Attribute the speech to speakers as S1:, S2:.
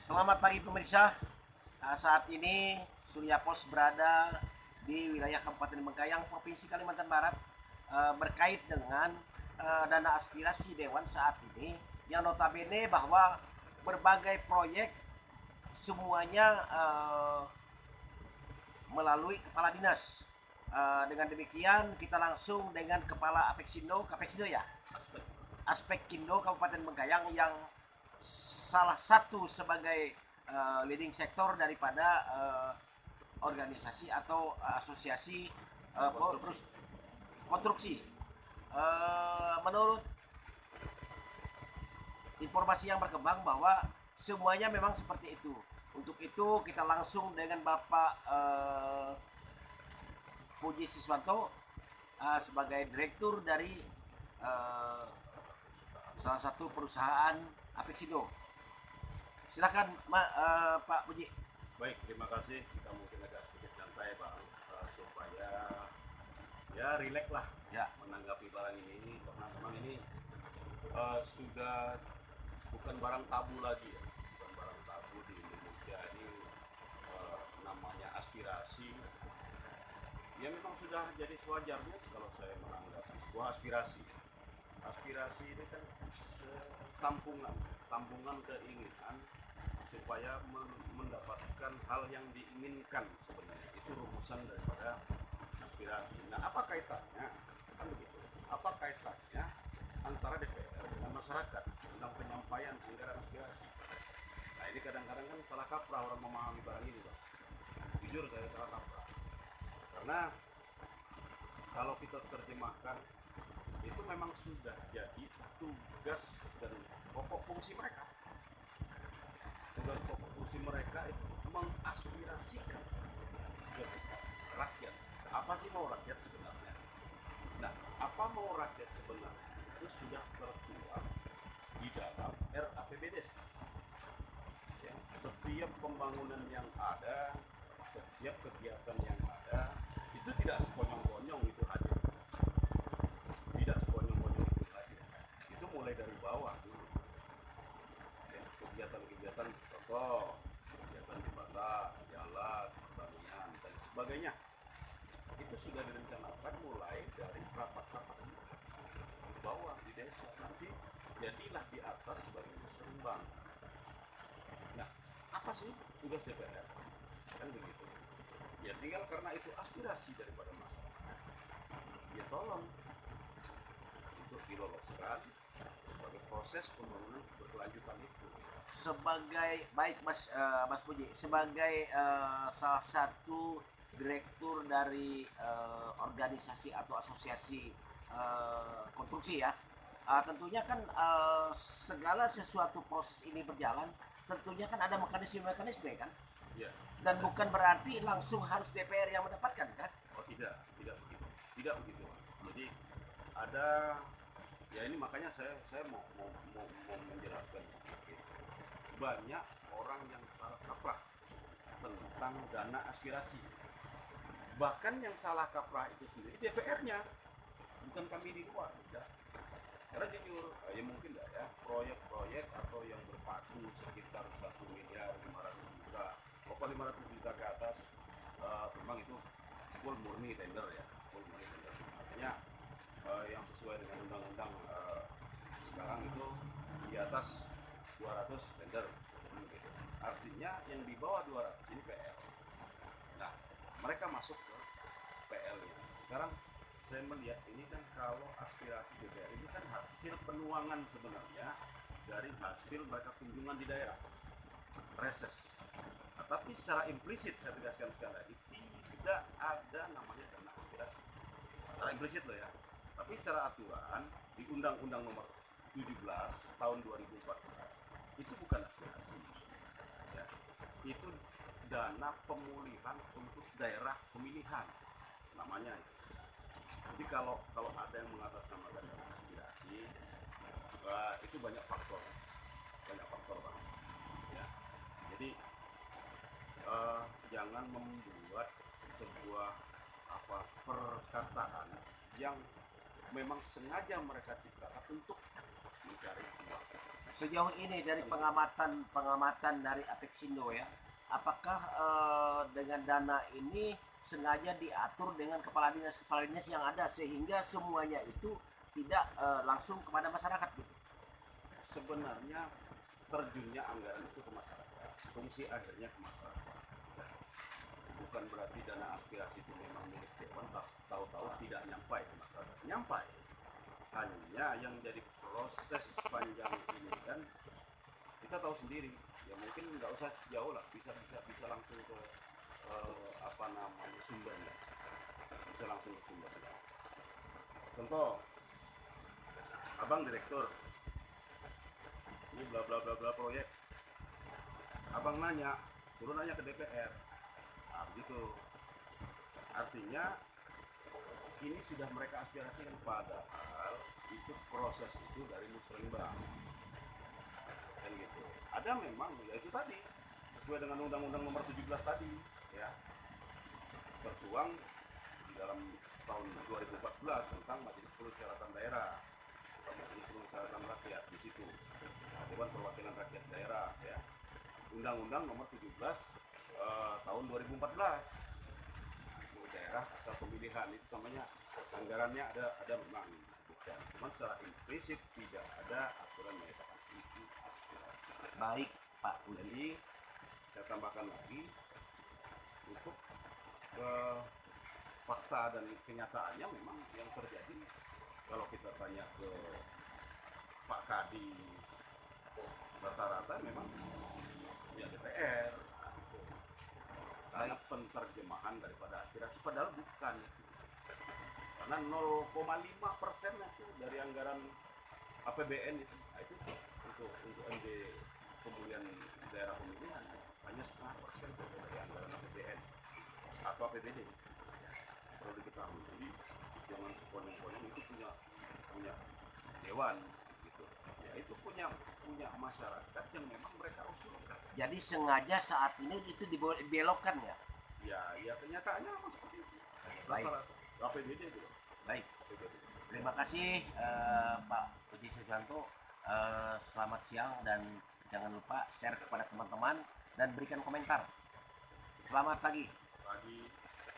S1: Selamat pagi pemirsa. Saat ini Surya Pos berada di wilayah Kabupaten Bengkayang, Provinsi Kalimantan Barat, berkait dengan dana aspirasi Dewan saat ini yang notabene bahwa berbagai proyek semuanya melalui kepala dinas. Dengan demikian kita langsung dengan kepala Apeksindo, Kapeksindo ya, Aspek Kindo Kabupaten Bengkayang yang salah satu sebagai leading sektor daripada organisasi atau asosiasi konstruksi. Menurut informasi yang berkembang bahwa semuanya memang seperti itu. Untuk itu kita langsung dengan Bapak Puji Siswanto sebagai direktur dari salah satu perusahaan Apeksindo. Silakan Pak Puji.
S2: Baik, terima kasih. Kita mungkin agak sedikit santai Pak, supaya ya rileks lah
S1: Ya.
S2: menanggapi barang ini, karena memang ini sudah bukan barang tabu lagi ya, bukan barang tabu di Indonesia ini. Namanya aspirasi, ya memang sudah jadi sewajarnya kalau saya menanggapi sebuah aspirasi. Aspirasi ini kan tampungan keinginan supaya mendapatkan hal yang diinginkan sebenarnya. Itu rumusan daripada aspirasi. Nah, apa kaitannya? Kan begitu. Apa kaitannya antara DPR dengan masyarakat tentang penyampaian anggaran aspirasi? Nah, ini kadang-kadang kan salah kaprah orang memahami barang ini, Pak. Jujur saya salah kaprah. Karena kalau kita terjemahkan, itu memang sudah jadi tugas dan pokok fungsi mereka. Tugas pokok fungsi mereka itu mengaspirasikan ke rakyat. Apa sih mau rakyat sebenarnya? Nah, apa mau rakyat sebenarnya itu sudah tertuang di dalam RAPBDes. Ya, setiap pembangunan yang ada, setiap kegiatan yang ada, itu tidak sekonyong-konyong itu hadir. Tidak sekonyong-konyong itu hadir. Itu mulai dari bawah dulu. Ya, kegiatan-kegiatan contoh, kegiatan jembatan, jalan, pertanian, dan sebagainya. Itu sudah direncanakan mulai dari rapat-rapat di bawah, di desa. Nanti jadilah di atas sebagai seimbang. Nah, apa sih tugas DPR? Kan begitu. Ya tinggal karena itu aspirasi daripada masyarakat, ya tolong untuk diloloskan sebagai proses pembangunan berkelanjutan itu.
S1: Sebagai baik Mas Puji, sebagai salah satu direktur dari organisasi atau asosiasi konstruksi ya, tentunya kan segala sesuatu proses ini berjalan tentunya kan ada mekanisme kan,
S2: Ya.
S1: dan bukan berarti langsung harus DPR yang mendapatkan kan.
S2: Oh tidak begitu, tidak begitu. Jadi ada, ya ini makanya saya mau menjelaskan sedikit. Banyak orang yang salah kaprah tentang dana aspirasi. Bahkan yang salah kaprah itu sendiri DPR-nya, bukan kami di luar. Tidak. Karena jujur, ya mungkin enggak ya, proyek-proyek atau yang berpaku sekitar 1 miliar 500 juta, pokok 500 juta ke atas, memang itu full murni tender ya, full murni tender. Artinya yang sesuai dengan undang-undang sekarang itu di atas 200 tender. Gitu. Artinya yang di bawah 200 ini PL. Nah, mereka masuk ke PL-nya. Sekarang saya melihat ini kan kalau aspirasi DPR ini kan hasil penuangan sebenarnya dari hasil mereka kunjungan di daerah, reses. Nah, tapi secara implisit saya tegaskan sekali lagi, tidak ada namanya dana aspirasi. Secara implisit loh ya. Tapi secara aturan di Undang-Undang Nomor 17 tahun 2014 itu bukan aspirasi. Ya. Itu dana pemulihan untuk daerah pemilihan namanya itu. Jadi kalau ada yang mengatasnamakan dana aspirasi, itu banyak faktor banget. Ya. Jadi jangan membuat sebuah perkataan yang memang sengaja mereka ciptakan untuk mencari uang.
S1: Sejauh ini dari pengamatan dari Apexindo ya, apakah dengan dana ini sengaja diatur dengan kepala dinas yang ada sehingga semuanya itu tidak langsung kepada masyarakat gitu?
S2: Sebenarnya terjunnya anggaran itu ke masyarakat, fungsi akhirnya ke masyarakat. Bukan berarti dana aspirasi itu memang milik Dewan, tahu-tahu tidak nyampai ke masyarakat. Nyampai. Hanya yang jadi proses panjang ini kan kita tahu sendiri. Ya mungkin nggak usah jauh lah, bisa langsung ke apa namanya sumbernya. Bisa langsung ke sumbernya. Contoh, abang direktur, ini bla bla bla bla proyek, abang nanya, turun nanya ke DPR, nah, begitu. Artinya ini sudah mereka aspirasikan, padahal itu proses itu dari musrenbang kan gitu. Ada memang ya itu tadi sesuai dengan undang-undang nomor 17 tadi ya, tertuang di dalam tahun 2014 tentang Majelis Permusyawaratan Daerah, Majelis Permusyawaratan Rakyat di situ, Dewan Perwakilan Rakyat Daerah ya, Undang-Undang nomor 17 tahun 2014 daerah asal pemilihan itu namanya, anggarannya ada memang bukan, cuma secara implisit tidak ada aturan menyatakan itu aspirasi.
S1: Baik Pak.
S2: Jadi saya tambahkan lagi untuk fakta dan kenyataannya memang yang terjadi kalau kita tanya ke Pak Kadi rata-rata memang ya DPR karena penterjemahan daripada aspirasi, padahal bukan, karena 0,5% itu dari anggaran APBN itu, nah, itu untuk MD pemulihan daerah pemilihan hanya 0,5% dari anggaran APBN atau APBD, perlu diketahui. Jadi jangan seponyong-ponyong, itu punya dewan gitu ya, itu punya masyarakat yang memang mereka usulkan.
S1: Jadi sengaja saat ini itu dibelokkan ya?
S2: Ya kenyataannya memang seperti itu.
S1: Baik.
S2: APBD itu.
S1: Baik. Terima kasih Pak Puji Sujanto. Selamat siang dan jangan lupa share kepada teman-teman dan berikan komentar. Selamat pagi.